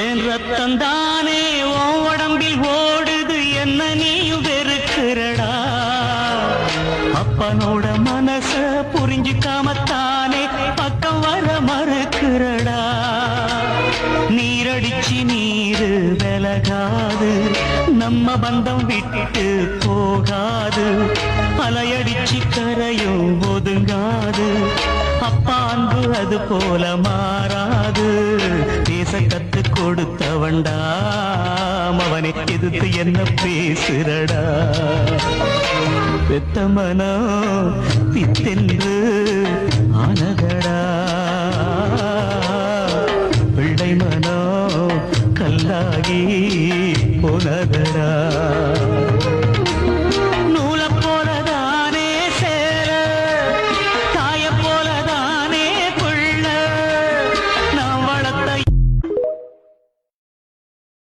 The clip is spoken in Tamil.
என் ரத்தம் தானே உன் உடம்பில் ஓடுது, என்ன நீயும் வெறுக்கிறடா. அப்பனோட மனச புரிஞ்சுக்காமத்தானே பக்கம் வர மறுக்கிறடா. நீரடிச்சு நீரு விலகாது, நம்ம பந்தம் விட்டு போகாது. அலையடிச்சு கரையும் ஒதுங்காது, அப்பா அன்பு அது போல மாறாது. பேச கத்து கொடுத்தவன்டா அவனை எதிர்த்து என்ன பேசுறடா. பெத்த மனம் பித்தென்று ஆனதடா, பிள்ளை மனம் கல்லாகி போனதடா.